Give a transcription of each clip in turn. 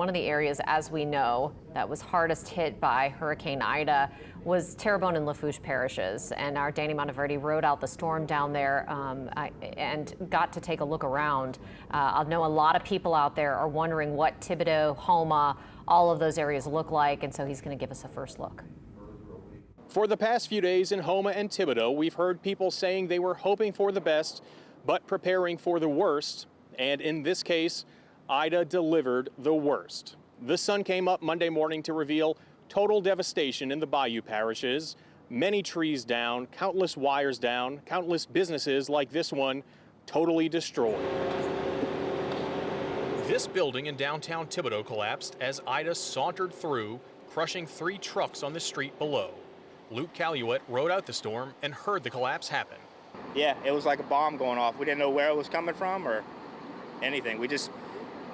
One of the areas, as we know, that was hardest hit by Hurricane Ida was Terrebonne and Lafourche parishes. And our Danny Monteverde rode out the storm down there and got to take a look around. I know a lot of people out there are wondering what Thibodaux, Houma, all of those areas look like, and so he's going to give us a first look. For the past few days in Houma and Thibodaux, we've heard people saying they were hoping for the best, but preparing for the worst. And in this case, Ida delivered the worst. The sun came up Monday morning to reveal total devastation in the Bayou parishes. Many trees down, countless wires down, countless businesses like this one totally destroyed. This building in downtown Thibodaux collapsed as Ida sauntered through, crushing 3 trucks on the street below. Luke Caluette rode out the storm and heard the collapse happen. Yeah, it was like a bomb going off. We didn't know where it was coming from or anything. We just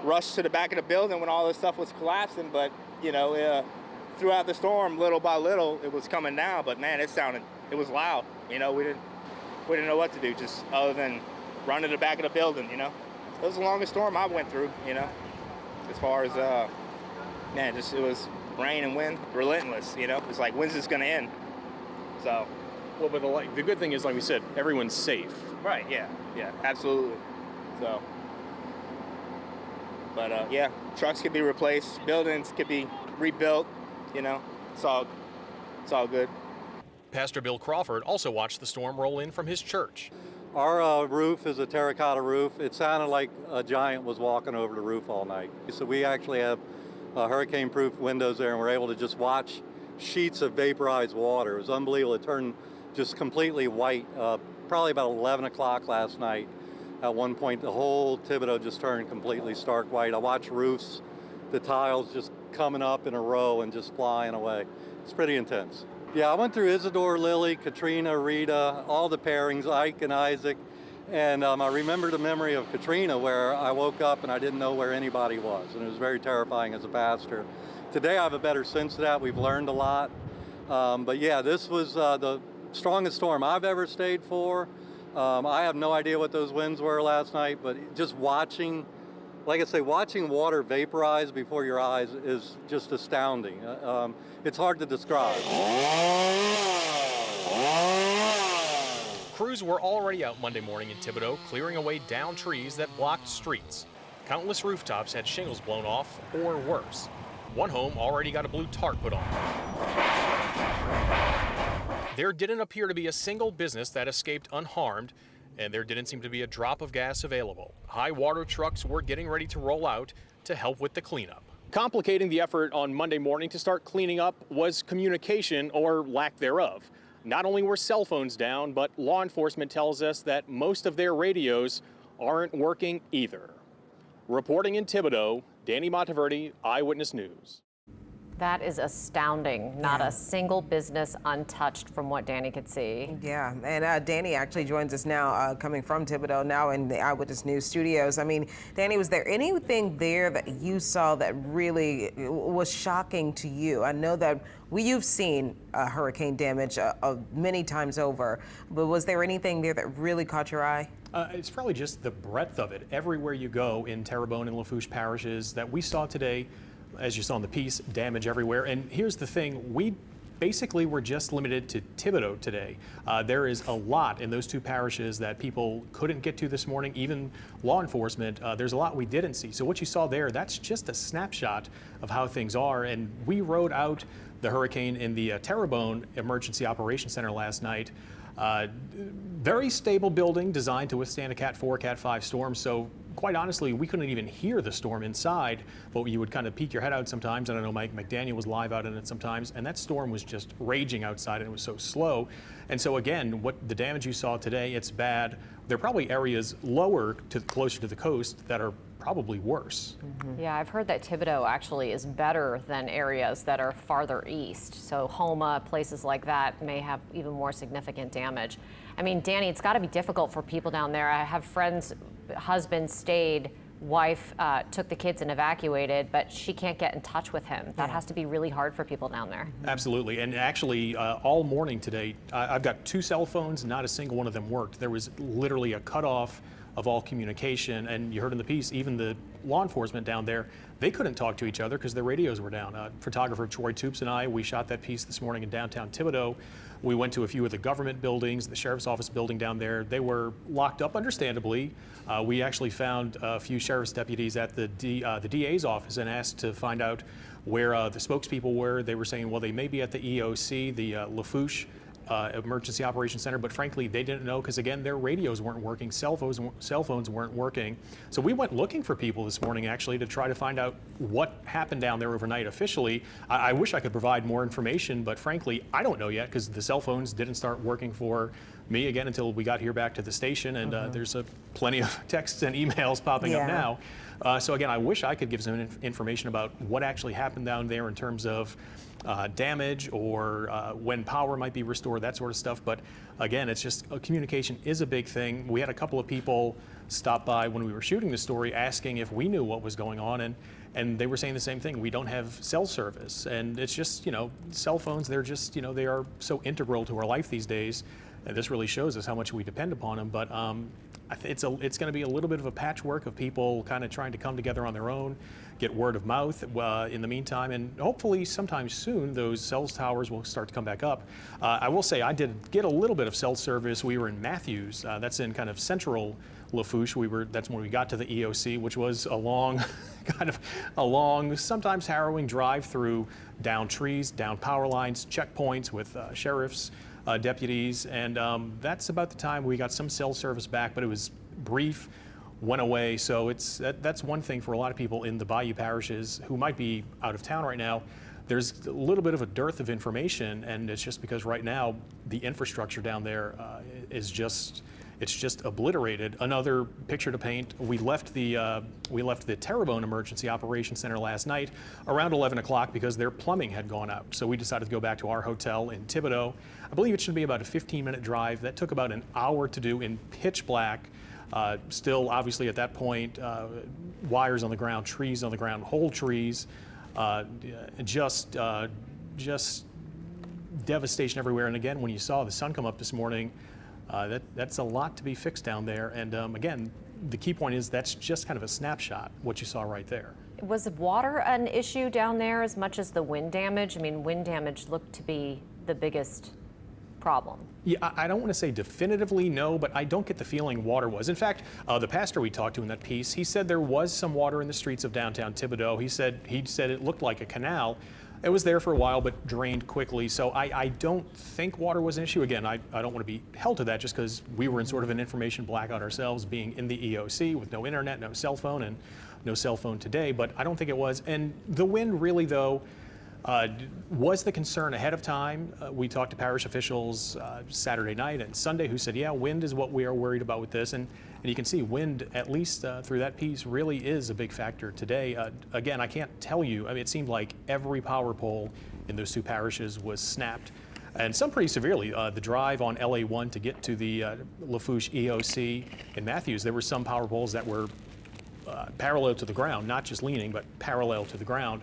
rushed to the back of the building when all this stuff was collapsing, but you know, throughout the storm, little by little, it was coming down. But man, it was loud. You know, we didn't know what to do, just other than run to the back of the building. You know, it was the longest storm I went through. You know, as far as man, it was rain and wind, relentless. You know, it's like, when's this gonna end? So. Well, but the good thing is, like we said, everyone's safe. Right. Yeah. Yeah. Absolutely. So. But yeah, trucks could be replaced, buildings could be rebuilt, you know, it's all good. Pastor Bill Crawford also watched the storm roll in from his church. Our roof is a terracotta roof. It sounded like a giant was walking over the roof all night. So we actually have hurricane-proof windows there, and we're able to just watch sheets of vaporized water. It was unbelievable. It turned just completely white, probably about 11 o'clock last night. At one point, the whole Thibodaux just turned completely stark white. I watched roofs, the tiles just coming up in a row and just flying away. It's pretty intense. Yeah, I went through Isidore, Lily, Katrina, Rita, all the pairings, Ike and Isaac. And I remember the memory of Katrina, where I woke up and I didn't know where anybody was. And it was very terrifying as a pastor. Today I have a better sense of that. We've learned a lot. But yeah, this was the strongest storm I've ever stayed for. I have no idea what those winds were last night, but just watching, like I say, watching water vaporize before your eyes is just astounding. It's hard to describe. Crews were already out Monday morning in Thibodaux, clearing away downed trees that blocked streets. Countless rooftops had shingles blown off, or worse. One home already got a blue tarp put on. There didn't appear to be a single business that escaped unharmed, and there didn't seem to be a drop of gas available. High water trucks were getting ready to roll out to help with the cleanup. Complicating the effort on Monday morning to start cleaning up was communication, or lack thereof. Not only were cell phones down, but law enforcement tells us that most of their radios aren't working either. Reporting in Thibodaux, Danny Monteverde, Eyewitness News. That is astounding. Not a single business untouched from what Danny could see. Yeah, and Danny actually joins us now, coming from Thibodaux, now in the Eyewitness News studios. I mean, Danny, was there anything there that you saw that really was shocking to you? I know that you've seen hurricane damage many times over, but was there anything there that really caught your eye? It's probably just the breadth of it. Everywhere you go in Terrebonne and Lafourche parishes that we saw today, as you saw in the piece, damage everywhere. And here's the thing, we basically were just limited to Thibodaux today. There is a lot in those 2 parishes that people couldn't get to this morning, even law enforcement. There's a lot we didn't see. So what you saw there, that's just a snapshot of how things are. And we rode out the hurricane in the Terrebonne Emergency Operations Center last night. Very stable building designed to withstand a Cat 4, Cat 5 storm. So quite honestly, we couldn't even hear the storm inside, but you would kind of peek your head out sometimes. And I know Mike McDaniel was live out in it sometimes, and that storm was just raging outside, and it was so slow. And so again, what the damage you saw today, it's bad. There are probably areas closer to the coast that are probably worse. Yeah, I've heard that Thibodaux actually is better than areas that are farther east. So Houma, places like that may have even more significant damage. I mean, Danny, it's got to be difficult for people down there. I have friends, husband stayed, wife took the kids and evacuated, but she can't get in touch with him. That has to be really hard for people down there. Absolutely, and actually all morning today, I've got 2 cell phones, not a single one of them worked. There was literally a cutoff of all communication. And you heard in the piece, even the law enforcement down there, they couldn't talk to each other because their radios were down. Photographer Troy Toops and I, we shot that piece this morning in downtown Thibodaux. We went to a few of the government buildings, the sheriff's office building down there. They were locked up, understandably. We actually found a few sheriff's deputies at the DA's office and asked to find out where the spokespeople were. They were saying, well, they may be at the EOC, the Lafourche Emergency Operations Center, but frankly, they didn't know because, again, their radios weren't working, cell phones weren't working. So we went looking for people this morning, actually, to try to find out what happened down there overnight officially. I wish I could provide more information, but frankly, I don't know yet because the cell phones didn't start working for me again until we got here back to the station, and there's plenty of texts and emails popping up now. So again, I wish I could give some information about what actually happened down there in terms of damage or when power might be restored, that sort of stuff. But again, it's just communication is a big thing. We had a couple of people stop by when we were shooting the story asking if we knew what was going on, and they were saying the same thing. We don't have cell service, and it's just, cell phones, they're just, they are so integral to our life these days. And this really shows us how much we depend upon them. But it's going to be a little bit of a patchwork of people kind of trying to come together on their own, get word of mouth in the meantime, and hopefully sometime soon those cell towers will start to come back up. I will say I did get a little bit of cell service. We were in Matthews. That's in kind of central Lafourche. That's when we got to the EOC, which was a long, sometimes harrowing drive through down trees, down power lines, checkpoints with sheriffs, deputies, and that's about the time we got some cell service back, but it was brief, went away. So that's one thing for a lot of people in the Bayou parishes who might be out of town right now. There's a little bit of a dearth of information, and it's just because right now the infrastructure down there is just obliterated. Another picture to paint, we left the Terrebonne Emergency Operations Center last night around 11 o'clock because their plumbing had gone out. So we decided to go back to our hotel in Thibodaux. I believe it should be about a 15-minute drive. That took about an hour to do in pitch black. Still, obviously, at that point, wires on the ground, trees on the ground, whole trees, just devastation everywhere. And again, when you saw the sun come up this morning, that's a lot to be fixed down there. And again, the key point is that's just kind of a snapshot, what you saw right there. Was water an issue down there as much as the wind damage? I mean, wind damage looked to be the biggest problem. Yeah, I don't want to say definitively no, but I don't get the feeling water was. In fact, the pastor we talked to in that piece, he said there was some water in the streets of downtown Thibodaux. He said it looked like a canal. It was there for a while, but drained quickly. So I don't think water was an issue. Again, I don't want to be held to that just because we were in sort of an information blackout ourselves, being in the EOC with no internet, no cell phone, and no cell phone today. But I don't think it was. And the wind really, though, was the concern ahead of time. We talked to parish officials Saturday night and Sunday who said, yeah, wind is what we are worried about with this. And you can see wind, at least through that piece, really is a big factor today. Again, I can't tell you. I mean, it seemed like every power pole in those two parishes was snapped, and some pretty severely. The drive on LA1 to get to the Lafourche EOC in Matthews, there were some power poles that were parallel to the ground, not just leaning, but parallel to the ground.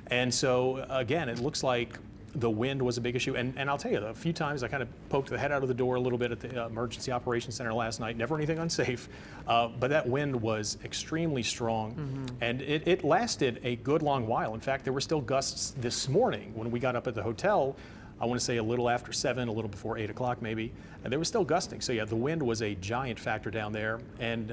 And so, again, it looks like the wind was a big issue. And I'll tell you, a few times I kind of poked the head out of the door a little bit at the Emergency Operations Center last night. Never anything unsafe, but that wind was extremely strong. And it lasted a good long while. In fact, there were still gusts this morning when we got up at the hotel. I want to say a little after 7, a little before 8 o'clock maybe, and there was still gusting. So yeah, the wind was a giant factor down there, and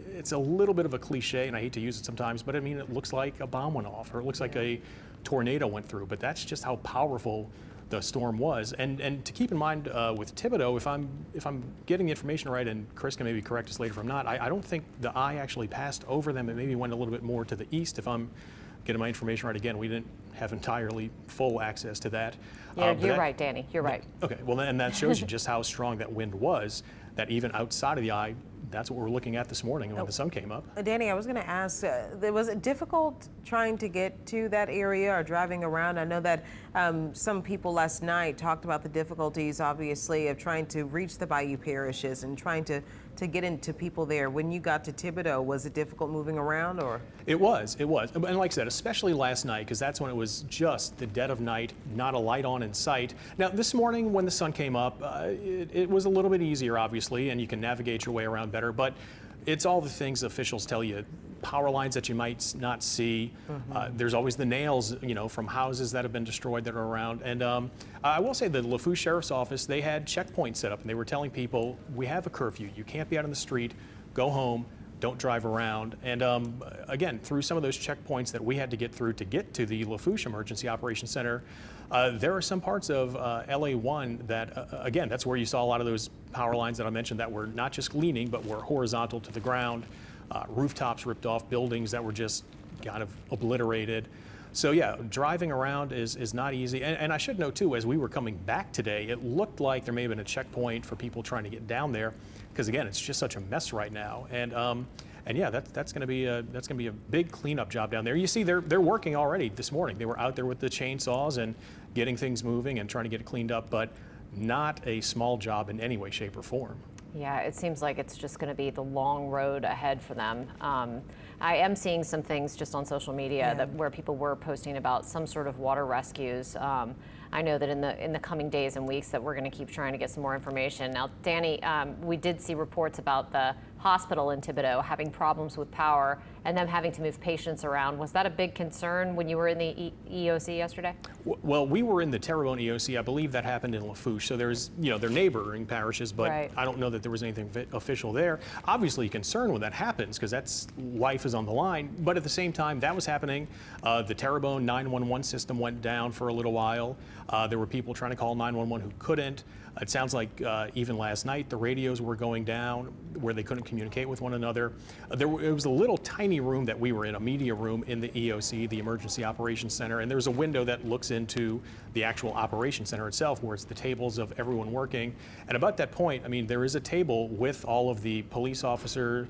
it's a little bit of a cliche, and I hate to use it sometimes, but I mean, it looks like a bomb went off, or it looks like a tornado went through, but that's just how powerful the storm was. And to keep in mind with Thibodaux, if I'm getting the information right, and Chris can maybe correct us later if I'm not, I don't think the eye actually passed over them. It maybe went a little bit more to the east, if I'm getting my information right. Again, we didn't have entirely full access to that. Yeah, you're right, Danny. You're right. Okay, well, and that shows you just how strong that wind was, that even outside of the eye, that's what we're looking at this morning when the sun came up. Danny, I was going to ask, was it difficult trying to get to that area or driving around? I know that some people last night talked about the difficulties, obviously, of trying to reach the Bayou parishes and trying to get into people there. When you got to Thibodaux, was it difficult moving around, or? It was. And like I said, especially last night, because that's when it was just the dead of night, not a light on in sight. Now, this morning when the sun came up, it was a little bit easier, obviously, and you can navigate your way around better. But It's all the things officials tell you. Power lines that you might not see. There's always the nails, from houses that have been destroyed that are around. And I will say the Lafourche Sheriff's Office, they had checkpoints set up, and they were telling people, we have a curfew. You can't be out on the street. Go home. Don't drive around. And again, through some of those checkpoints that we had to get through to get to the Lafourche Emergency Operations Center, there are some parts of LA1 that, again, that's where you saw a lot of those power lines that I mentioned that were not just leaning, but were horizontal to the ground. Rooftops ripped off, buildings that were just kind of obliterated. So yeah, driving around is not easy. And I should note too, as we were coming back today, it looked like there may have been a checkpoint for people trying to get down there, because again, it's just such a mess right now. And yeah, that's going to be a big cleanup job down there. You see, they're working already this morning. They were out there with the chainsaws and getting things moving and trying to get it cleaned up, but not a small job in any way, shape, or form. Yeah, it seems like it's just going to be the long road ahead for them. I am seeing some things just on social media that where people were posting about some sort of water rescues. I know that in the coming days and weeks that we're going to keep trying to get some more information. Now, Danny, we did see reports about the hospital in Thibodaux having problems with power and them having to move patients around. Was that a big concern when you were in the EOC yesterday? Well, we were in the Terrebonne EOC. I believe that happened in Lafourche. So there's, they're neighboring parishes, but Right. I don't know that there was anything official there. Obviously concerned when that happens, because that's life is on the line. But at the same time, that was happening. The Terrebonne 911 system went down for a little while. There were people trying to call 911 who couldn't. It sounds like even last night the radios were going down where they couldn't communicate with one another. It was a little tiny room that we were in, a media room in the EOC, the Emergency Operations Center, and there's a window that looks into the actual operations center itself, where it's the tables of everyone working. And about that point, I mean, there is a table with all of the police officers,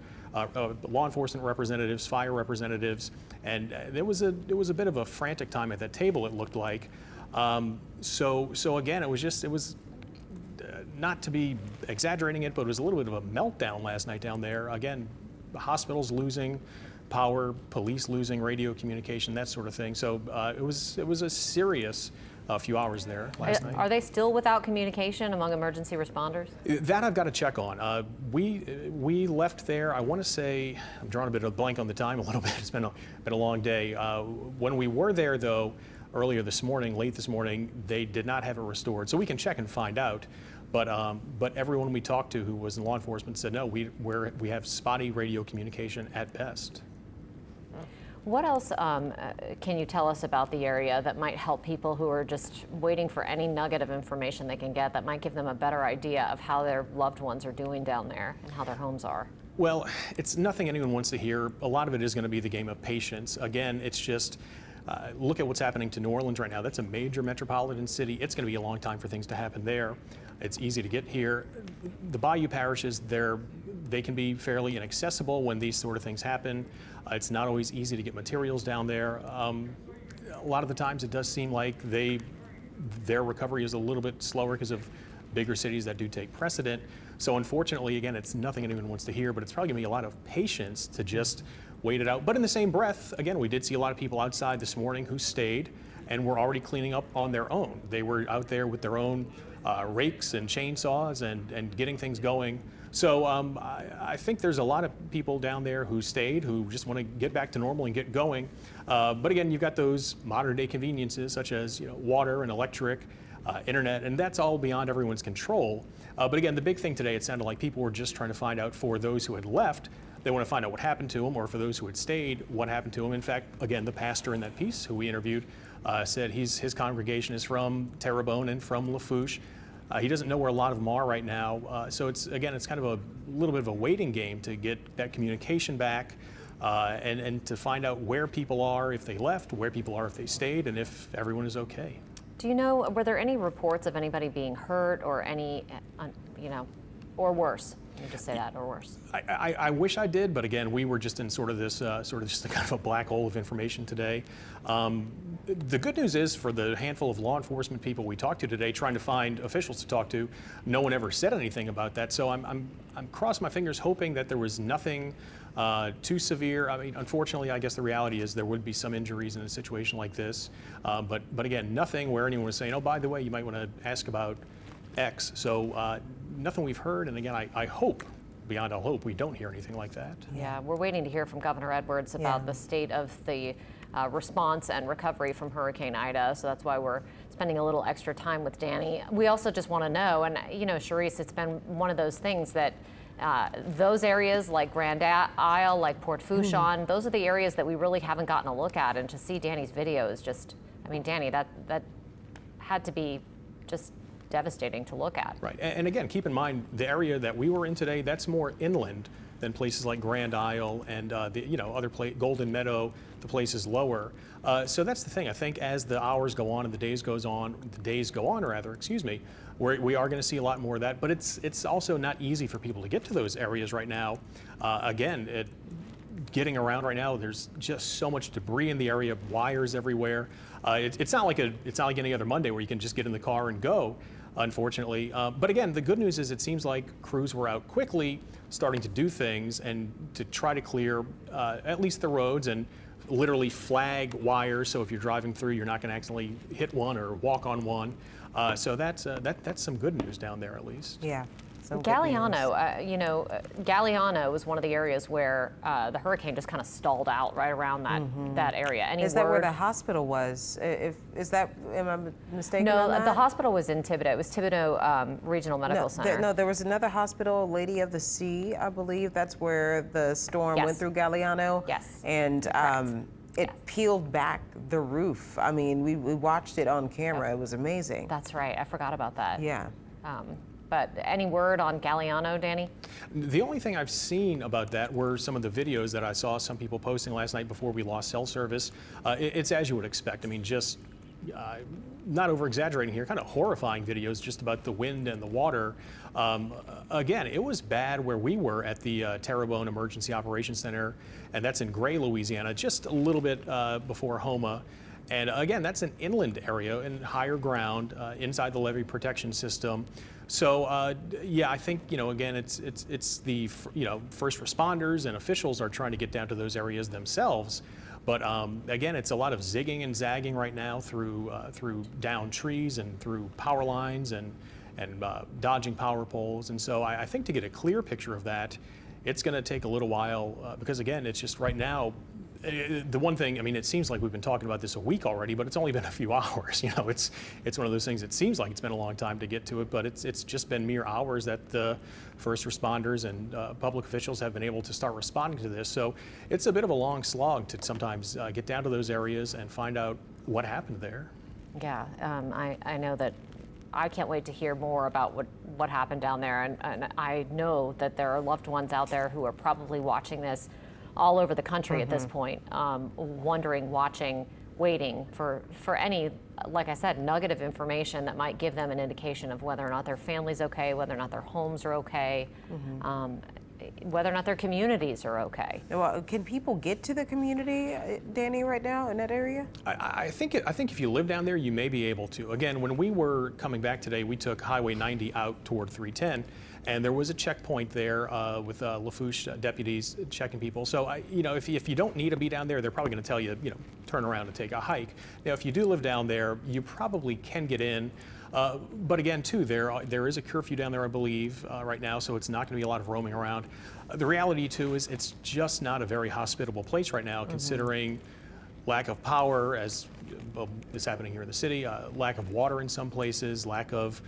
law enforcement representatives, fire representatives, and there was a bit of a frantic time at that table, it looked like. So again, it was not to be exaggerating it, but it was a little bit of a meltdown last night down there. Again, hospitals losing power, police losing radio communication, that sort of thing. So it was a serious few hours there last night. Are they still without communication among emergency responders? That I've got to check on. We left there, I want to say, I'm drawing a bit of a blank on the time a little bit. It's been a long day. When we were there, though, earlier this morning, late this morning, they did not have it restored. So we can check and find out. But everyone we talked to who was in law enforcement said, no, we have spotty radio communication at best. What else can you tell us about the area that might help people who are just waiting for any nugget of information they can get that might give them a better idea of how their loved ones are doing down there and how their homes are? Well, it's nothing anyone wants to hear. A lot of it is going to be the game of patience. Again, it's just look at what's happening to New Orleans right now. That's a major metropolitan city. It's going to be a long time for things to happen there. It's easy to get here. The Bayou parishes, they can be fairly inaccessible when these sort of things happen. It's not always easy to get materials down there. A lot of the times it does seem like their recovery is a little bit slower because of bigger cities that do take precedent. So unfortunately, again, it's nothing anyone wants to hear, but it's probably going to be a lot of patience to just wait it out. But in the same breath, again, we did see a lot of people outside this morning who stayed and were already cleaning up on their own. They were out there with their own rakes and chainsaws and getting things going. So I think there's a lot of people down there who stayed, who just want to get back to normal and get going. But again, you've got those modern day conveniences such as water and electric, internet, and that's all beyond everyone's control. But again, the big thing today, it sounded like people were just trying to find out, for those who had left, they want to find out what happened to them, or for those who had stayed, what happened to them. In fact, again, the pastor in that piece who we interviewed said his congregation is from Terrebonne and from Lafourche. He doesn't know where a lot of them are right now. So it's kind of a little bit of a waiting game to get that communication back and to find out where people are if they left, where people are if they stayed, and if everyone is okay. Do you know, were there any reports of anybody being hurt or any, or worse? Let me just say that, or worse. I wish I did, but again, we were just in sort of just a kind of a black hole of information today. The good news is, for the handful of law enforcement people we talked to today, trying to find officials to talk to, no one ever said anything about that. So I'm crossing my fingers, hoping that there was nothing too severe. I mean, unfortunately, I guess the reality is there would be some injuries in a situation like this. But again, nothing where anyone was saying, oh, by the way, you might want to ask about X. So nothing we've heard, and again, I hope beyond all hope, we don't hear anything like that. Yeah, we're waiting to hear from Governor Edwards about the state of the response and recovery from Hurricane Ida. So that's why we're spending a little extra time with Danny. We also just want to know, and you know, Charisse, it's been one of those things that those areas like Grand Isle, like Port Fourchon, those are the areas that we really haven't gotten a look at. And to see Danny's video is just, I mean, Danny, that had to be just devastating to look at. Right, and again, keep in mind, the area that we were in today, that's more inland than places like Grand Isle and the other Golden Meadow, the places lower. So that's the thing. I think as the hours go on and the days go on, excuse me, we are going to see a lot more of that. But it's also not easy for people to get to those areas right now. Again, getting around right now, there's just so much debris in the area, wires everywhere. It's not like any other Monday where you can just get in the car and go, unfortunately. But again, the good news is it seems like crews were out quickly, starting to do things and to try to clear at least the roads and literally flag wires. So if you're driving through, you're not going to accidentally hit one or walk on one. So that's some good news down there, at least. Yeah. Galliano, Galliano was one of the areas where the hurricane just kind of stalled out right around that area. Is that where the hospital was? Am I mistaken? No, on that? the hospital was in Thibodaux. It was Thibodaux Regional Medical Center. There was another hospital, Lady of the Sea, I believe. That's where the storm went through Galliano. Yes. And it peeled back the roof. I mean, we watched it on camera. It was amazing. That's right. I forgot about that. Yeah. But any word on Galliano, Danny? The only thing I've seen about that were some of the videos that I saw some people posting last night before we lost cell service. It's as you would expect. I mean, just not over exaggerating here, kind of horrifying videos just about the wind and the water. Again, it was bad where we were at the Terrebonne Emergency Operations Center, and that's in Gray, Louisiana, just a little bit before Houma. And again, that's an inland area and higher ground inside the levee protection system. So yeah, I think again, it's the first responders and officials are trying to get down to those areas themselves. But again, it's a lot of zigging and zagging right now through down trees and through power lines and dodging power poles. And so I think to get a clear picture of that, it's going to take a little while because again, it's just right now. The one thing, I mean, it seems like we've been talking about this a week already, but it's only been a few hours. It's one of those things. It seems like it's been a long time to get to it, but it's just been mere hours that the first responders and public officials have been able to start responding to this. So it's a bit of a long slog to sometimes get down to those areas and find out what happened there. Yeah, I know that. I can't wait to hear more about what happened down there, and I know that there are loved ones out there who are probably watching this all over the country at this point, wondering, watching, waiting for any, like I said, nugget of information that might give them an indication of whether or not their family's okay, whether or not their homes are okay, whether or not their communities are okay. Well, can people get to the community, Danny, right now in that area? I think if you live down there, you may be able to. Again, when we were coming back today, we took Highway 90 out toward 310. And there was a checkpoint there with Lafourche deputies checking people. So, if you don't need to be down there, they're probably going to tell you, turn around and take a hike. Now, if you do live down there, you probably can get in. But again, too, there is a curfew down there, I believe, right now, so it's not going to be a lot of roaming around. The reality, too, is it's just not a very hospitable place right now, considering lack of power, as is happening here in the city, lack of water in some places, lack of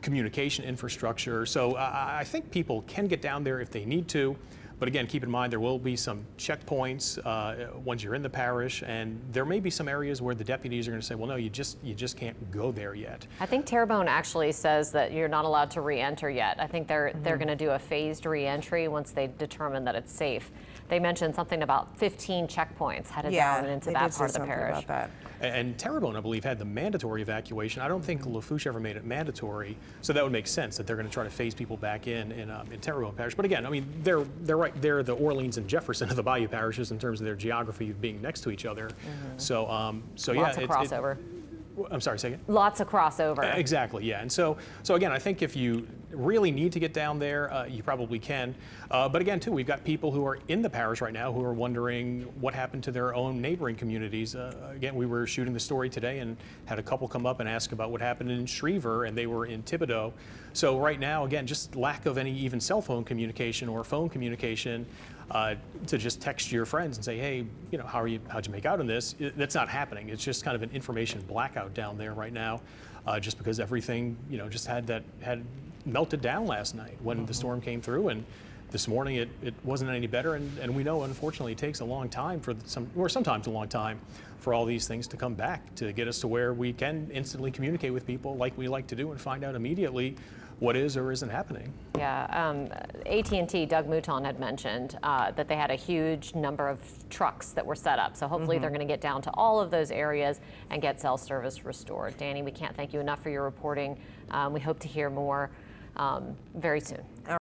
communication infrastructure. So I think people can get down there if they need to. But again, keep in mind there will be some checkpoints once you're in the parish, and there may be some areas where the deputies are going to say, well, no, you just can't go there yet. I think Terrebonne actually says that you're not allowed to re-enter yet. I think they're going to do a phased re-entry once they determine that it's safe. They mentioned something about 15 checkpoints headed down into that part of the parish. About that. And Terrebonne, I believe, had the mandatory evacuation. I don't think Lafourche ever made it mandatory, so that would make sense that they're going to try to phase people back in Terrebonne Parish. But again, I mean, they're right. They're the Orleans and Jefferson of the Bayou parishes in terms of their geography of being next to each other. So yeah, lots of crossover. I'm sorry, say again? Lots of crossover. Exactly, yeah. And so again, I think if you really need to get down there, you probably can. But again, too, we've got people who are in the parish right now who are wondering what happened to their own neighboring communities. Again, we were shooting the story today and had a couple come up and ask about what happened in Shriever, and they were in Thibodaux. So right now, again, just lack of any even cell phone communication or phone communication to just text your friends and say, hey, you know, how'd you make out in this? That's not happening. It's just kind of an information blackout down there right now, just because everything, you know, just had melted down last night when the storm came through, and this morning it wasn't any better. And we know, unfortunately, it takes a long time sometimes a long time for all these things to come back to get us to where we can instantly communicate with people like we like to do and find out immediately what is or isn't happening. Yeah, AT&T, Doug Mouton had mentioned that they had a huge number of trucks that were set up. So hopefully they're going to get down to all of those areas and get cell service restored. Danny, we can't thank you enough for your reporting. We hope to hear more very soon.